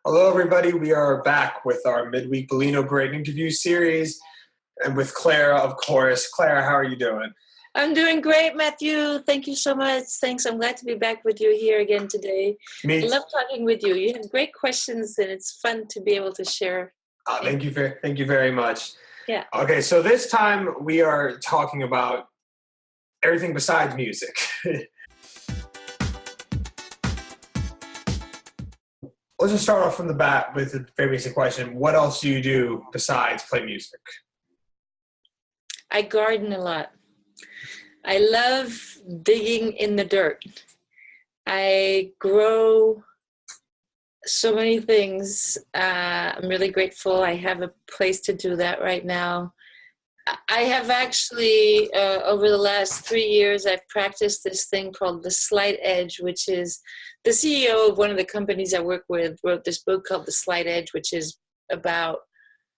Hello, everybody. We are back with our midweek Bellino Break interview series and with Clara, of course. Clara, how are you doing? I'm doing great, Matthew. Thank you so much. Thanks. I'm glad to be back with you here again today. I love talking with you. You have great questions, and it's fun to be able to share. Thank you very much. Yeah. Okay, so this time we are talking about everything besides music. Let's just start off from the bat with a very basic question. What else do you do besides play music? I garden a lot. I love digging in the dirt. I grow so many things. I'm really grateful I have a place to do that right now. I have actually, over the last 3 years, I've practiced this thing called the Slight Edge, which is the CEO of one of the companies I work with wrote this book called The Slight Edge, which is about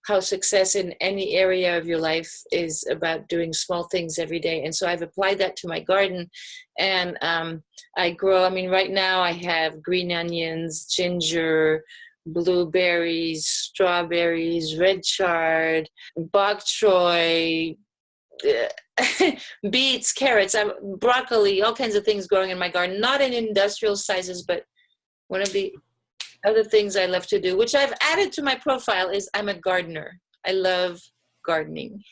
how success in any area of your life is about doing small things every day. And so I've applied that to my garden, and I grow. Right now I have green onions, ginger, blueberries, strawberries, red chard, bok choy, beets, carrots, broccoli, all kinds of things growing in my garden. Not in industrial sizes, but one of the other things I love to do, which I've added to my profile, is I'm a gardener. I love gardening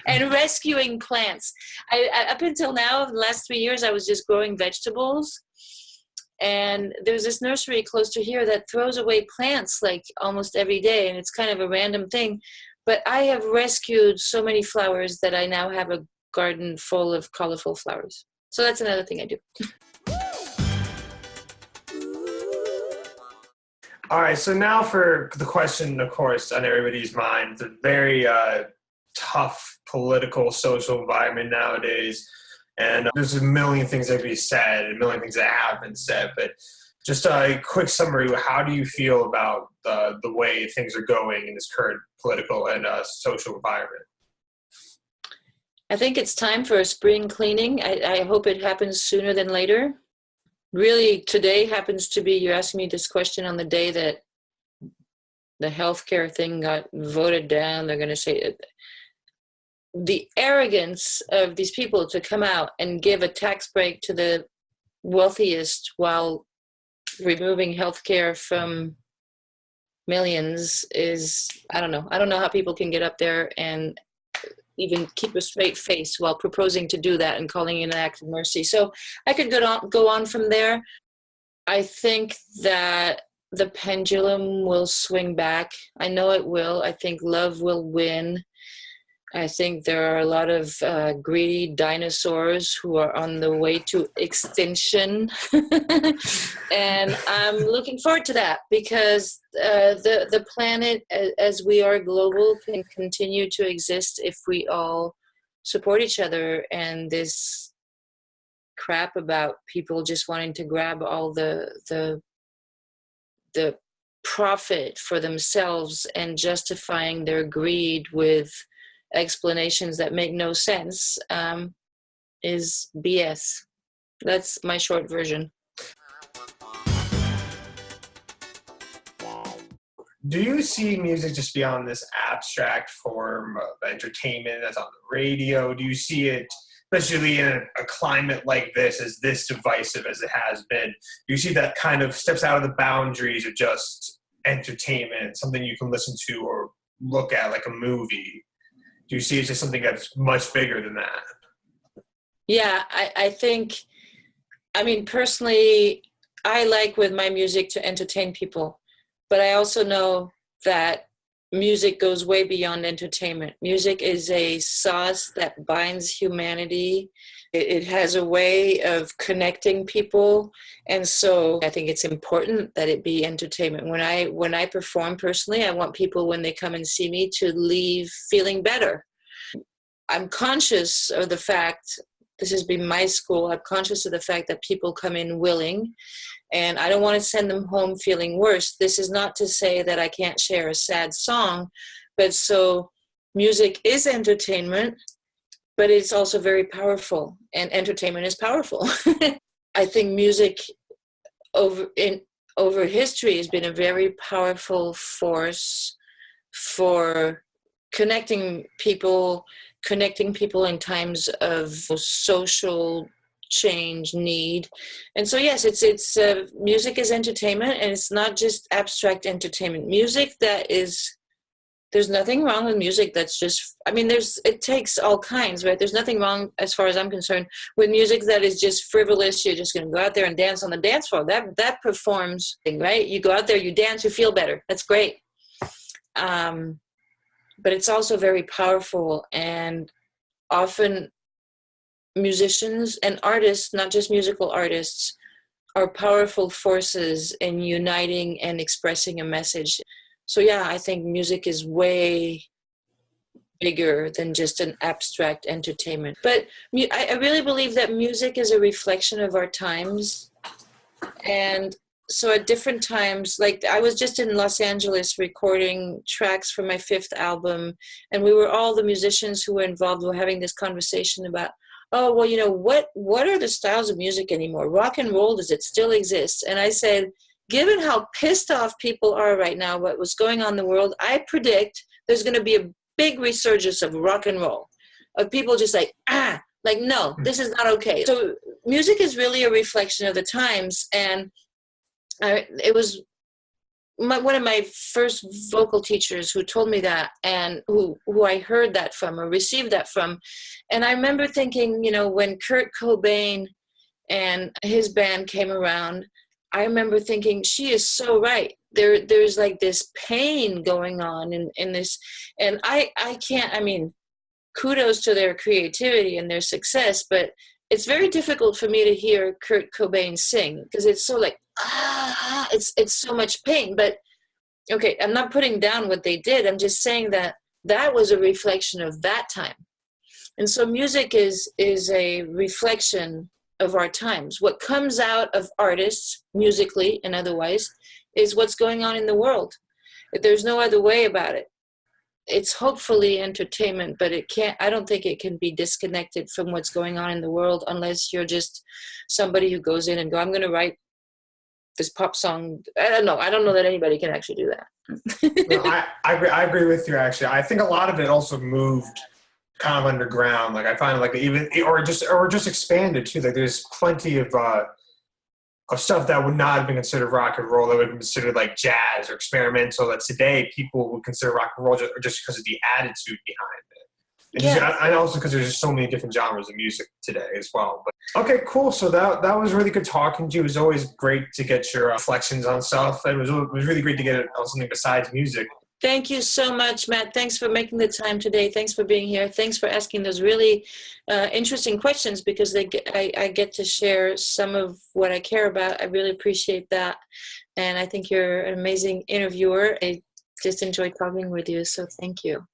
and rescuing plants. I up until now, the last 3 years, I was just growing vegetables. And there's this nursery close to here that throws away plants like almost every day. And it's kind of a random thing. But I have rescued so many flowers that I now have a garden full of colorful flowers. So that's another thing I do. All right, so now for the question, of course, on everybody's mind, the very tough political, social environment nowadays. And there's a million things that can be said, a million things that have been said. But just a quick summary, how do you feel about the way things are going in this current political and social environment? I think it's time for a spring cleaning. I hope it happens sooner than later. Really, today happens to be, you're asking me this question on the day that the healthcare thing got voted down. They're going to say it. The arrogance of these people to come out and give a tax break to the wealthiest while removing healthcare from millions is, I don't know. I don't know how people can get up there and even keep a straight face while proposing to do that and calling it an act of mercy. So I could go on from there. I think that the pendulum will swing back. I know it will. I think love will win. I think there are a lot of greedy dinosaurs who are on the way to extinction. And I'm looking forward to that because the planet, as we are global, can continue to exist if we all support each other. And this crap about people just wanting to grab all the profit for themselves and justifying their greed with explanations that make no sense is BS. That's my short version. Do you see music just beyond this abstract form of entertainment that's on the radio? Do you see it, especially in a climate like this, as this divisive as it has been? Do you see that kind of steps out of the boundaries of just entertainment, something you can listen to or look at like a movie? Do you see it's just something that's much bigger than that? Yeah, I think, personally, I like with my music to entertain people, but I also know that music goes way beyond entertainment. Music is a sauce that binds humanity. It has a way of connecting people. And so I think it's important that it be entertainment. When I perform personally, I want people, when they come and see me, to leave feeling better. I'm conscious of the fact, this has been my school, I'm conscious of the fact that people come in willing, and I don't want to send them home feeling worse. This is not to say that I can't share a sad song, but so music is entertainment, but it's also very powerful, and entertainment is powerful. I think music over history has been a very powerful force for connecting people in times of social change, need. And so yes, it's music is entertainment, and it's not just abstract entertainment. Music that is, there's nothing wrong with music that's just, I mean, it takes all kinds, right? There's nothing wrong, as far as I'm concerned, with music that is just frivolous. You're just going to go out there and dance on the dance floor. That performs, right? You go out there, you dance, you feel better. That's great. But it's also very powerful, and often musicians and artists, not just musical artists, are powerful forces in uniting and expressing a message. So yeah, I think music is way bigger than just an abstract entertainment. But I really believe that music is a reflection of our times. And so at different times, like I was just in Los Angeles recording tracks for my 5th album, and all the musicians who were involved were having this conversation about, oh, well, you know, what are the styles of music anymore? Rock and roll, does it still exist? And I said, given how pissed off people are right now, what was going on in the world, I predict there's going to be a big resurgence of rock and roll, of people just like, no, this is not okay. So music is really a reflection of the times. And it was one of my first vocal teachers who told me that, and who I heard that from or received that from. And I remember thinking, you know, when Kurt Cobain and his band came around, I remember thinking, she is so right. There's like this pain going on in this, and I can't, I mean, kudos to their creativity and their success, but it's very difficult for me to hear Kurt Cobain sing, because it's so like, it's so much pain. But okay, I'm not putting down what they did. I'm just saying that was a reflection of that time. And so music is a reflection of our times. What comes out of artists, musically and otherwise, is what's going on in the world. There's no other way about it. It's hopefully entertainment, but I don't think it can be disconnected from what's going on in the world, unless you're just somebody who goes in and go, I'm going to write this pop song. I don't know that anybody can actually do that. No, I agree with you, actually. I think a lot of it also moved kind of underground. Like I find like even, or just expanded too. Like there's plenty of stuff that would not have been considered rock and roll, that would have been considered like jazz or experimental, that today people would consider rock and roll just because of the attitude behind it. And also because there's just so many different genres of music today as well. But okay, cool. So that was really good talking to you. It was always great to get your reflections on stuff. It was really great to get it on something besides music. Thank you so much, Matt. Thanks for making the time today. Thanks for being here. Thanks for asking those really interesting questions, because I get to share some of what I care about. I really appreciate that. And I think you're an amazing interviewer. I just enjoyed talking with you, so thank you.